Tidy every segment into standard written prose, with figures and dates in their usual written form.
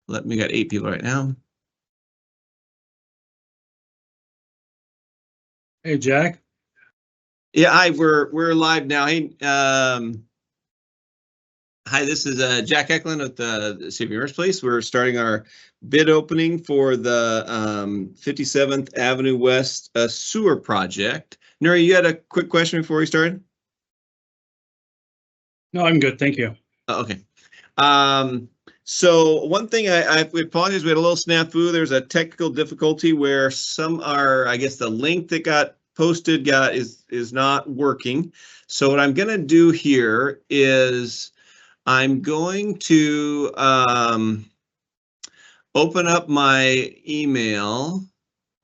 We got 8 people right now. Hey, Jack. Yeah, hi, we're live now. Hey, hi, this is Jack Eklund at the City of Amherst Place. We're starting our bid opening for the 57th Avenue West sewer project. Nuri, you had a quick question before we started? No, I'm good. Thank you. Okay. So one thing I apologize, we had a little snafu. There's a technical difficulty where I guess the link that got posted is not working. So what I'm going to do here is I'm going to open up my email.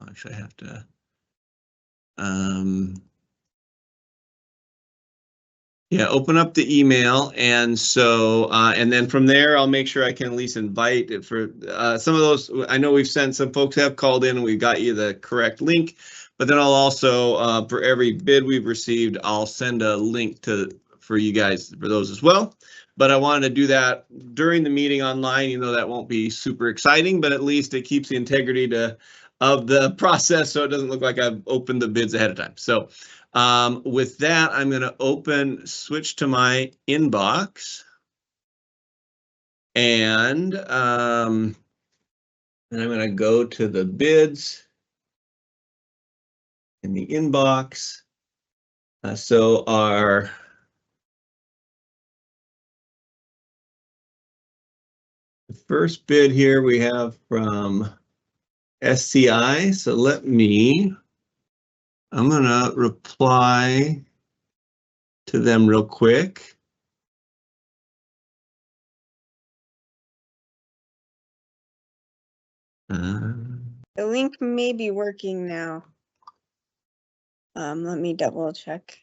Actually, I have to. Yeah, open up the email, and so and then from there, I'll make sure I can at least invite it for some of those. I know we've sent some folks have called in, and we got you the correct link, but then I'll also for every bid we've received, I'll send a link for you guys for those as well. But I wanted to do that during the meeting online. You know, that won't be super exciting, but at least it keeps the integrity of the process, so it doesn't look like I've opened the bids ahead of time. So. With that, I'm going to switch to my inbox, and I'm going to go to the bids in the inbox. So our first bid here we have from SCI. So I'm going to reply to them real quick. The link may be working now. Let me double check.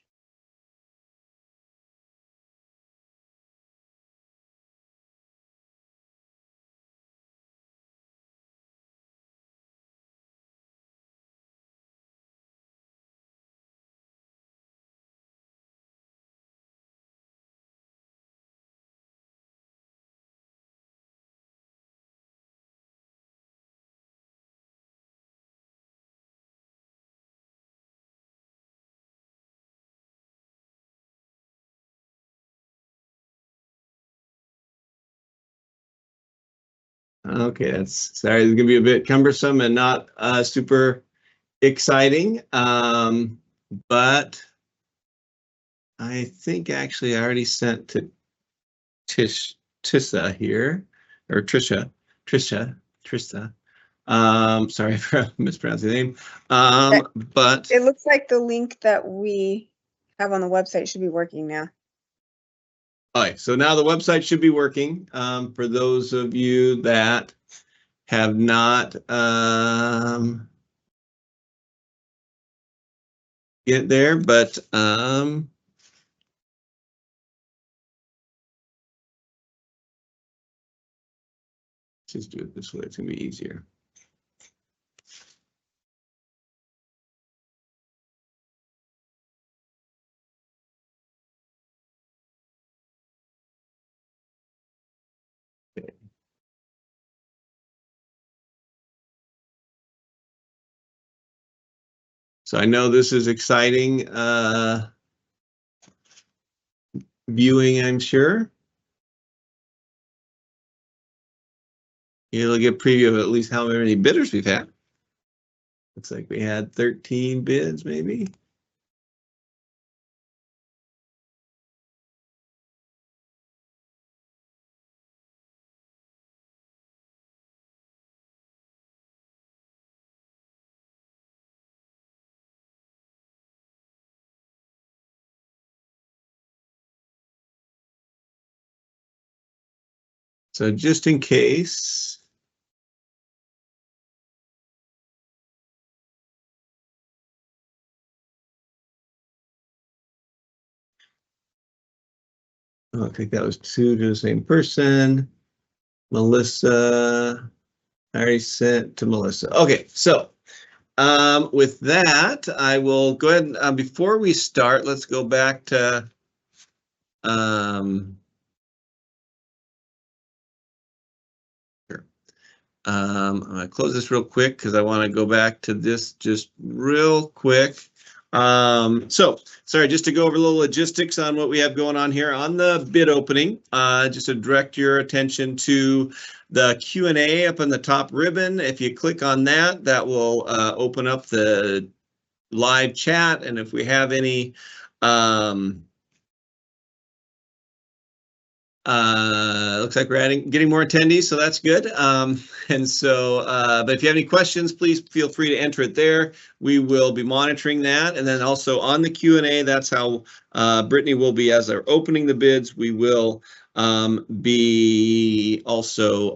Okay, sorry, it's gonna be a bit cumbersome and not super exciting, but I think actually I already sent to Tissa here, or Trista. Sorry for mispronouncing the name. But it looks like the link that we have on the website should be working now. All right, so now the website should be working for those of you that have not get there, but just do it this way, it's gonna be easier. Okay. So I know this is exciting viewing, I'm sure. You'll get a preview of at least how many bidders we've had. Looks like we had 13 bids, maybe. So just in case. Oh, I think that was two to the same person. Melissa, I already sent to Melissa. Okay, so with that, I will go ahead and before we start, let's go back to here. I'm going to close this real quick because I want to go back to this just real quick. So sorry, just to go over a little logistics on what we have going on here on the bid opening, just to direct your attention to the Q&A up on the top ribbon. If you click on that, that will open up the live chat. And if we have any looks like we're getting more attendees, so that's good. And so, but if you have any questions, please feel free to enter it there. We will be monitoring that. And then also on the Q&A, that's how Brittany will be, as they're opening the bids, we will be also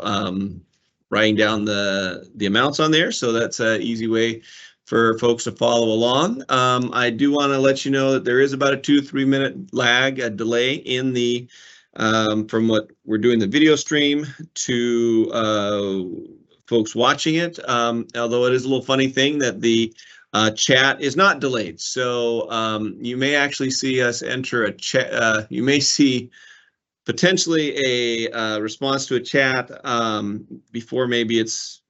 writing down the amounts on there. So that's an easy way for folks to follow along. I do want to let you know that there is about a 2-3 minute lag, a delay in the from what we're doing the video stream to folks watching it, although it is a little funny thing that the chat is not delayed. So you may actually see us enter a chat. You may see potentially a response to a chat before maybe it's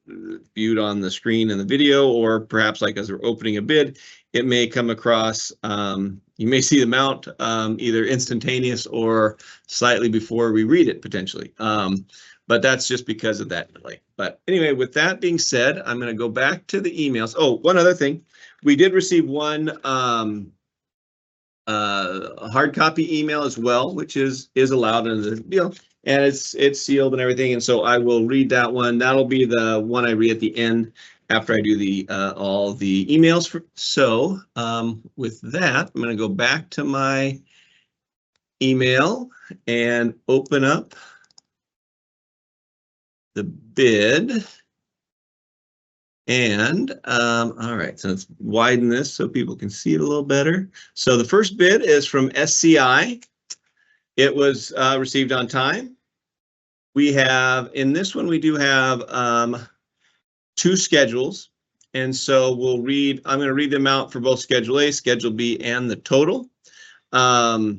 viewed on the screen in the video, or perhaps like as we're opening a bid, it may come across, you may see the amount either instantaneous or slightly before we read it potentially. But that's just because of that delay. But anyway, with that being said, I'm going to go back to the emails. Oh, one other thing. We did receive one hard copy email as well, which is allowed in the deal, and it's sealed and everything. And so I will read that one. That'll be the one I read at the end after I do the all the emails. So with that, I'm going to go back to my email and open up the bid. And all right, so let's widen this so people can see it a little better. So the first bid is from SCI. It was received on time. We have, in this one, we do have 2 schedules. And so I'm going to read them out for both Schedule A, Schedule B, and the total. But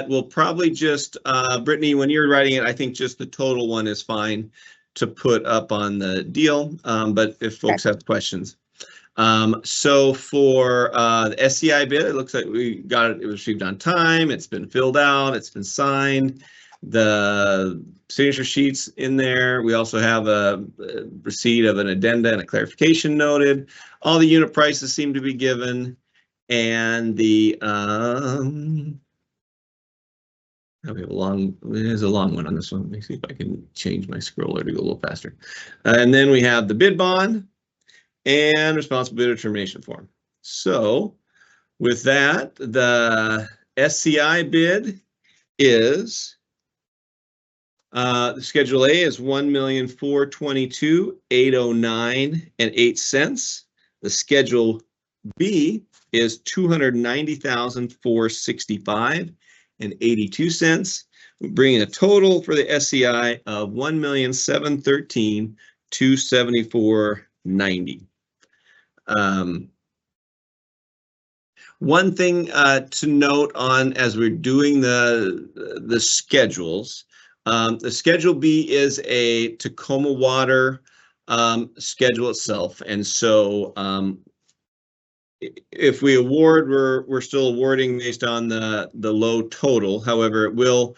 we'll probably just, Brittany, when you're writing it, I think just the total one is fine to put up on the deal, but if folks have questions. So for the SCI bid, it looks like we got it, it was received on time, it's been filled out, it's been signed, the signature sheets in there. We also have a receipt of an addenda and a clarification noted. All the unit prices seem to be given, and the we have there's a long one on this one. Let me see if I can change my scroller to go a little faster. And then we have the bid bond and responsible bidder termination form. So with that, the SCI bid is, the Schedule A is $1,422,809.08. The Schedule B is $290,465.82, bringing a total for the SCI of $1,713,274.90. One thing to note on as we're doing the schedules, the Schedule B is a Tacoma Water schedule itself, and so if we award, we're still awarding based on the low total. However, it will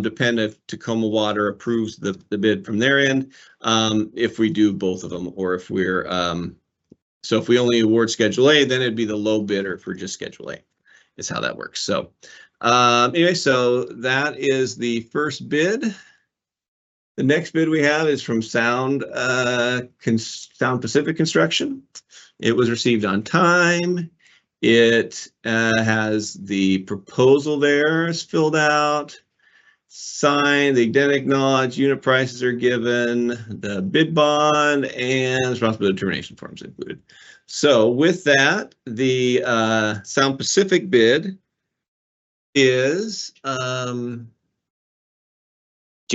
depend if Tacoma Water approves the bid from their end, if we do both of them, or if we're so if we only award Schedule A, then it'd be the low bidder for just Schedule A, is how that works. So anyway, so that is the first bid. The next bid we have is from Sound Pacific Construction. It was received on time. It has the proposal there, is filled out, signed, the addenda acknowledged, unit prices are given, the bid bond, and responsibility termination forms included. So with that, the Sound Pacific bid is do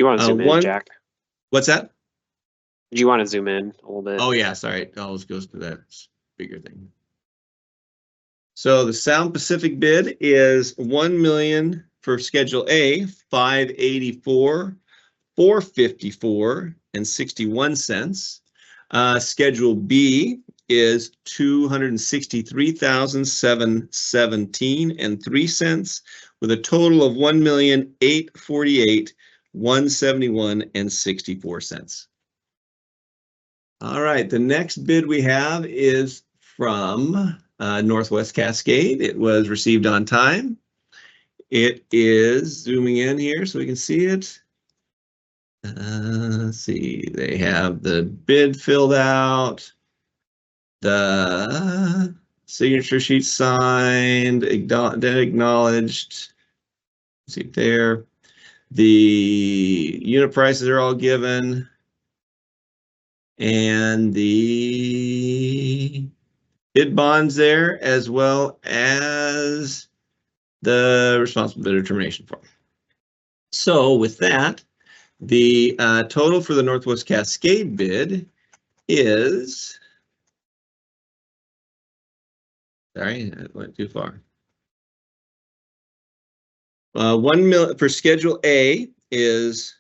you want to zoom in, Jack? What's that? Do you want to zoom in a little bit? Oh yeah, sorry, it always goes to that bigger thing. So the Sound Pacific bid is $1 million for Schedule A, $584,454.06. $2,000,000.61. Schedule B is $263,717.03 with a total of $1,848,171.64. All right, the next bid we have is from Northwest Cascade. It was received on time. It is zooming in here so we can see it. Let's see, they have the bid filled out, the signature sheet signed, then acknowledged. See there. The unit prices are all given. And the bid bonds there, as well as the responsible bidder termination form. So with that, the total for the Northwest Cascade bid is, sorry, I went too far. 1 million for Schedule A is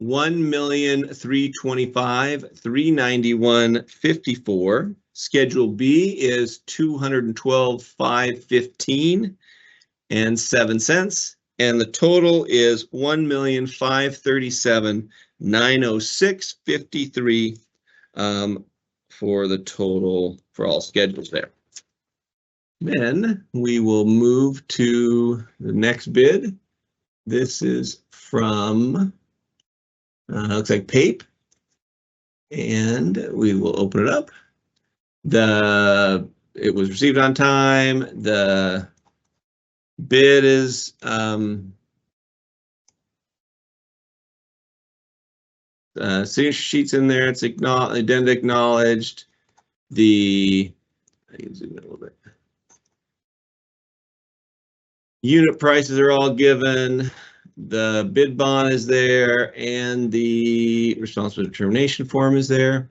$1,325,391.54. Schedule B is $212,515.07. And the total is $1,537,906.53 for the total for all schedules there. Then we will move to the next bid. This is from looks like PAPE, and we will open it up. It was received on time. The bid is signature sheets in there. It's acknowledged. I can zoom in a little bit. Unit prices are all given. The bid bond is there, and the responsible determination form is there.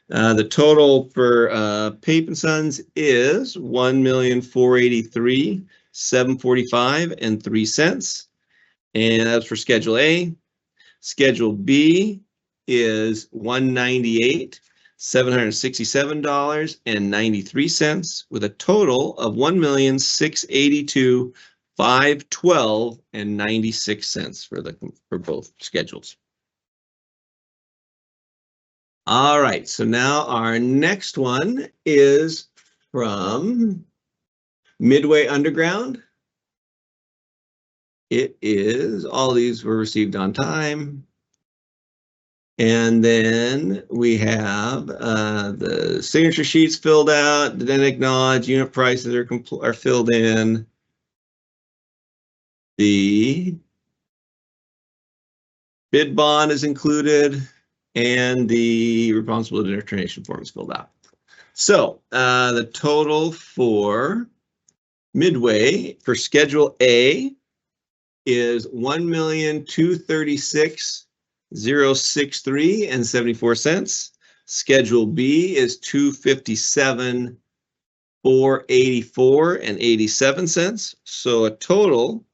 The total for Pape and Sons is $1,483,745.03, and that's for Schedule A. Schedule B is $198,767.93 with a total of $1,682,512.96 for both schedules. All right, so now our next one is from Midway Underground. It is, all these were received on time. And then we have the signature sheets filled out, then acknowledged, unit prices are filled in. The bid bond is included, and the responsible determination form is filled out. So the total for Midway for Schedule A is $1,236,063.74. Schedule B is $257,484.87. So a total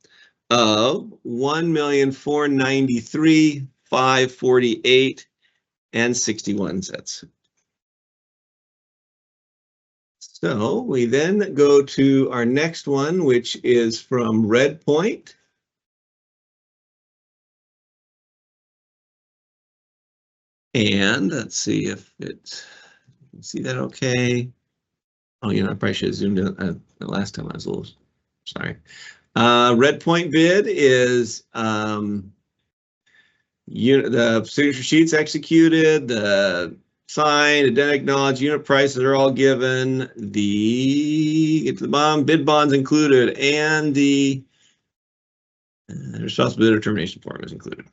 of $1,493,548.61. So we then go to our next one, which is from Red Point. And let's see if it, you can see that okay. Oh, you know, I probably should have zoomed in the last time I was a little, sorry. Red Point bid is the signature sheets executed, the signed, then acknowledged, unit prices are all given, the bid bonds included, and the responsible bidder termination form is included.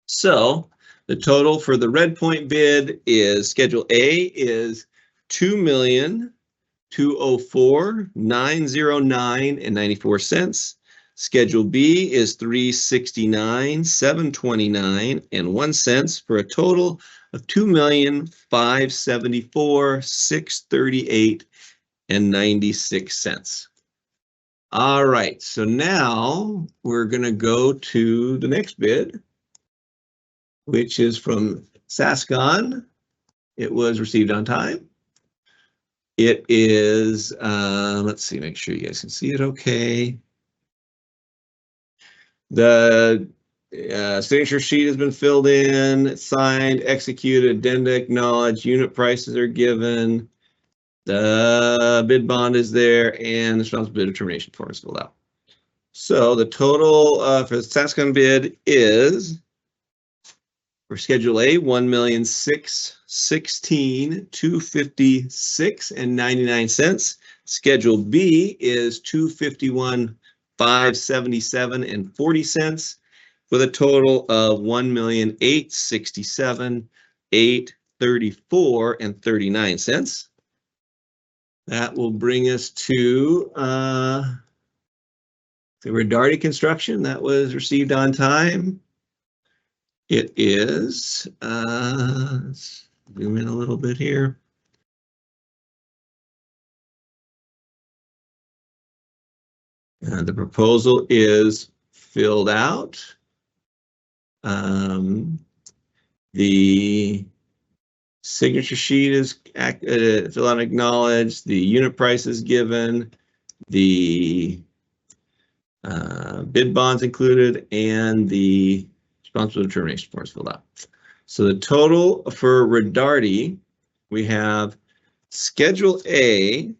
So the total for the Red Point bid is Schedule A is $2,204,909.94. Schedule B is $369,729.01 for a total of $2,574,638.96. All right, so now we're going to go to the next bid. which is from Sascon. It was received on time. It is, let's see, make sure you guys can see it okay. The signature sheet has been filled in, signed, executed, addenda acknowledged, unit prices are given, the bid bond is there, and the responsible bid determination form is filled out. So the total for the Sascon bid is, for Schedule A, $1,616,256.99. Schedule B is $251,577.40, with a total of $1,867,834.39. That will bring us to the Redarty construction that was received on time. It is, let's zoom in a little bit here. The proposal is filled out. The signature sheet is filled out and acknowledged. The unit price is given. The bid bonds included, and the responsible determination form is filled out. So the total for Redarty, we have Schedule A,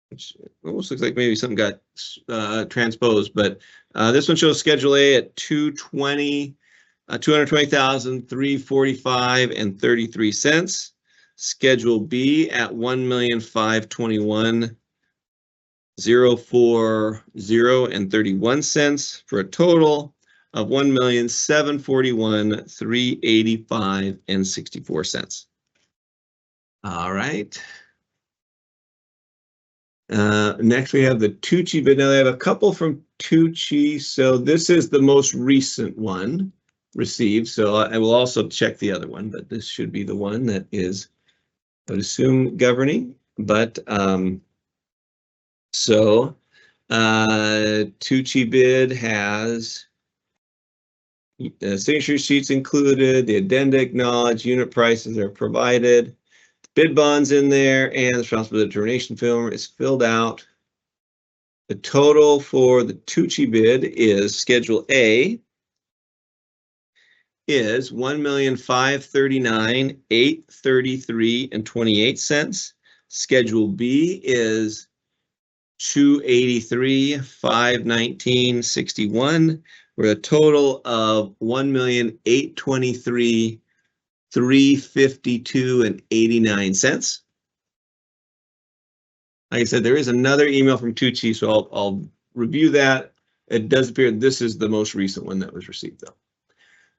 which almost looks like maybe something got transposed, but this one shows Schedule A at 220,345.33. Schedule B at 1,521,040.31 for a total of 1,741,385.64. All right. Next we have the Tucci bid. Now they have a couple from Tucci, so this is the most recent one received. So I will also check the other one, but this should be the one that is, I would assume, governing. But Tucci bid has the signature sheets included, the addenda acknowledged, unit prices are provided, bid bonds in there, and the responsible determination form is filled out. The total for the Tucci bid is Schedule A is $1,539,833.28. Schedule B is $283,519.61, with a total of $1,823,352.89. Like I said, there is another email from Tucci, so I'll review that. It does appear this is the most recent one that was received, though.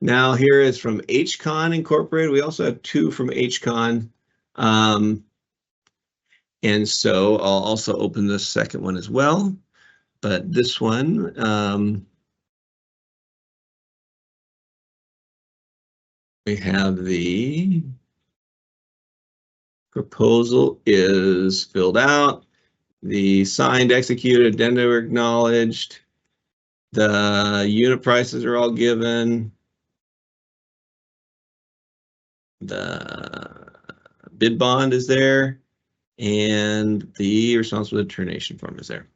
Now here is from HCon Incorporated. We also have two from HCon. And so I'll also open the second one as well. But this one, we have the proposal is filled out. The signed, executed, addenda are acknowledged. The unit prices are all given. The bid bond is there, and the responsible determination form is there.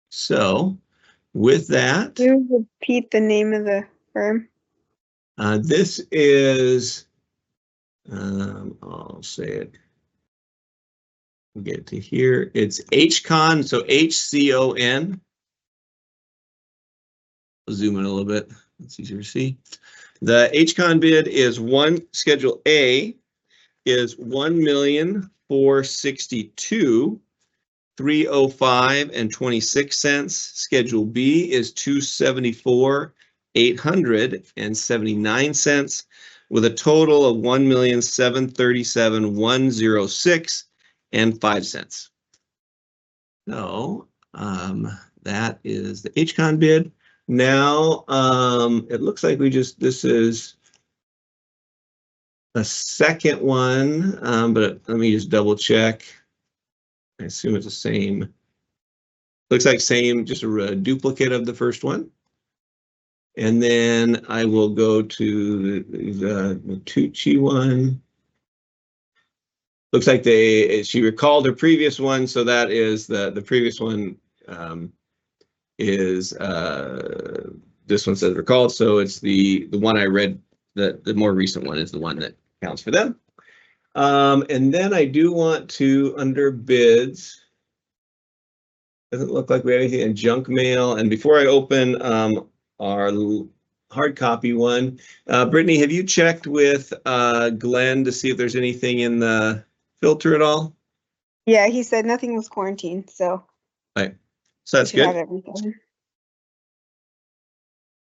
So with that, Can you repeat the name of the firm? this is, I'll say it. We'll get to here. It's HCon, so HCON. I'll zoom in a little bit. It's easier to see. The HCon bid is Schedule A is $1,462,305.26. Schedule B is $274,879, with a total of $1,737,106.05. So that is the HCon bid. Now it looks like this is a second one, but let me just double check. I assume it's the same. Looks like same, just a duplicate of the first one. And then I will go to the Matucci one. Looks like she recalled her previous one, so that is the previous one is this one says recalled, so it's the one I read, the more recent one is the one that counts for them. And then I do want to, under bids, doesn't look like we have anything in junk mail. And before I open our hard copy one, Brittany, have you checked with Glenn to see if there's anything in the filter at all? Yeah, he said nothing was quarantined, so. Right. So that's we should have good. everything.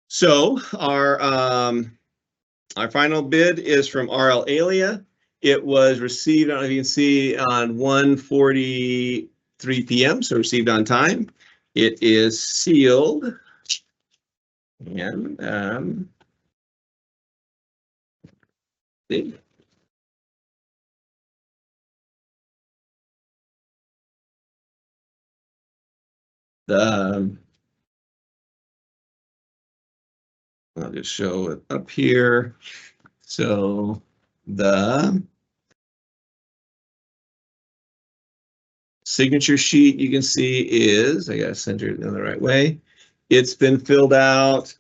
So our final bid is from RL Alia. It was received, I don't know if you can see, on 1:43 p.m., so received on time. It is sealed. And I'll just show it up here. So the signature sheet you can see is, I gotta center it in the right way. It's been filled out,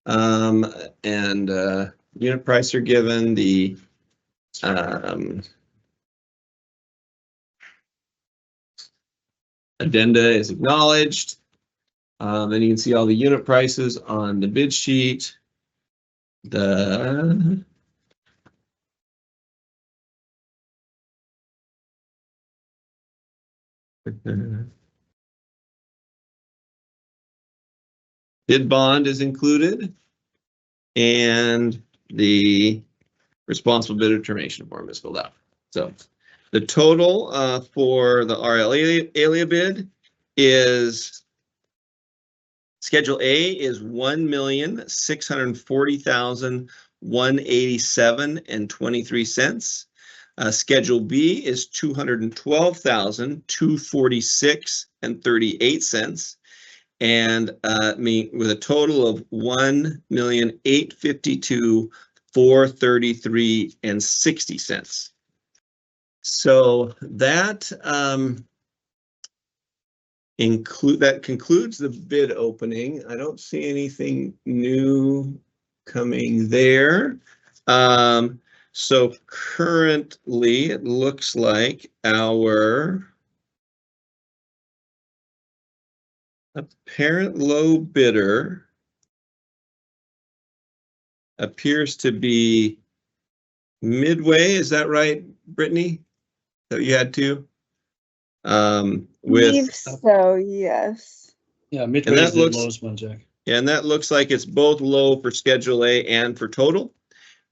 and unit price are given. The addenda is acknowledged. Then you can see all the unit prices on the bid sheet. The bid bond is included, and the responsible bidder termination form is filled out. So the total for the RL Alia bid is, Schedule A is $1,640,187.23. Schedule B is $212,246.38. And with a total of $1,852,433.60. So that concludes the bid opening. I don't see anything new coming there. So currently it looks like our apparent low bidder appears to be Midway. Is that right, Brittany? That you had to? Believe so, yes. Yeah, Midway is the lowest one, Jack. Yeah, and that looks like it's both low for Schedule A and for total.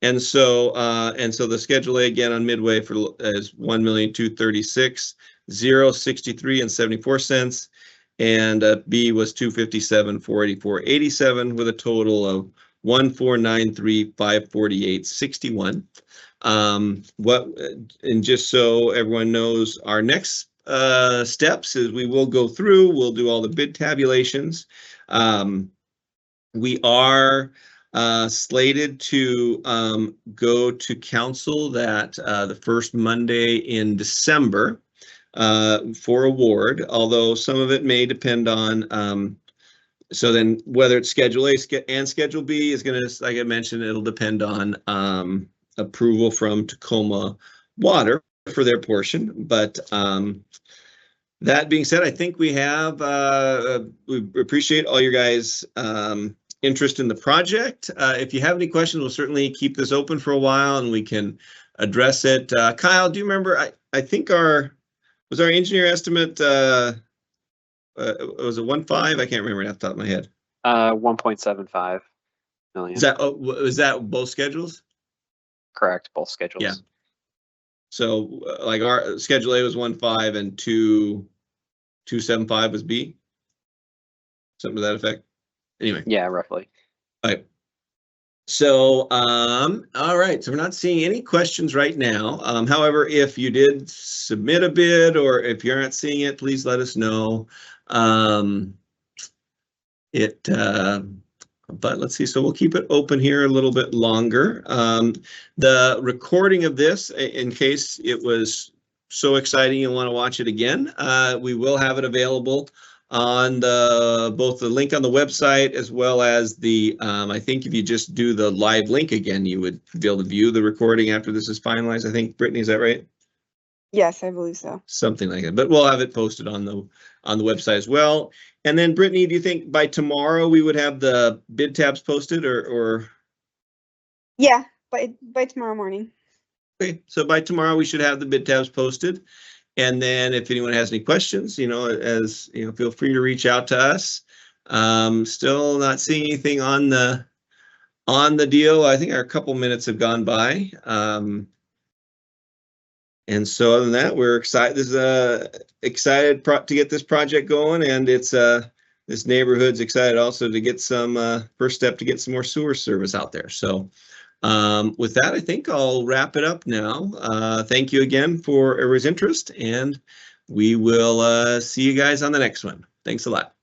And so the Schedule A again on Midway is $1,236,063.74, and B was $257,484.87 with a total of $1,493,548.61. And just so everyone knows, our next steps is we'll do all the bid tabulations. We are slated to go to council the first Monday in December for award, although some of it may depend on, so then whether it's Schedule A and Schedule B is going to, like I mentioned, it'll depend on approval from Tacoma Water for their portion. But that being said, I think we appreciate all your guys' interest in the project. If you have any questions, we'll certainly keep this open for a while and we can address it. Kyle, do you remember, I think was our engineer estimate, was it 1.5? I can't remember off the top of my head. 1.75 million. Is that both schedules? Correct, both schedules. Yeah. So like our Schedule A was 1.5 and 2.75 was B? Something to that effect? Anyway. Yeah, roughly. All right. So, all right. So we're not seeing any questions right now. However, if you did submit a bid or if you aren't seeing it, please let us know. But let's see, so we'll keep it open here a little bit longer. The recording of this, in case it was so exciting you want to watch it again, we will have it available on both the link on the website as well as the, I think if you just do the live link again, you would be able to view the recording after this is finalized. I think, Brittany, is that right? Yes, I believe so. Something like that, but we'll have it posted on the website as well. And then, Brittany, do you think by tomorrow we would have the bid tabs posted, or? Yeah, by tomorrow morning. Okay, so by tomorrow we should have the bid tabs posted. And then if anyone has any questions, you know, as you know, feel free to reach out to us. Still not seeing anything on the deal. I think our couple minutes have gone by. And so other than that, we're excited. This is excited to get this project going, and it's this neighborhood's excited also to get some first step to get some more sewer service out there. So with that, I think I'll wrap it up now. Thank you again for everyone's interest, and we will see you guys on the next one. Thanks a lot.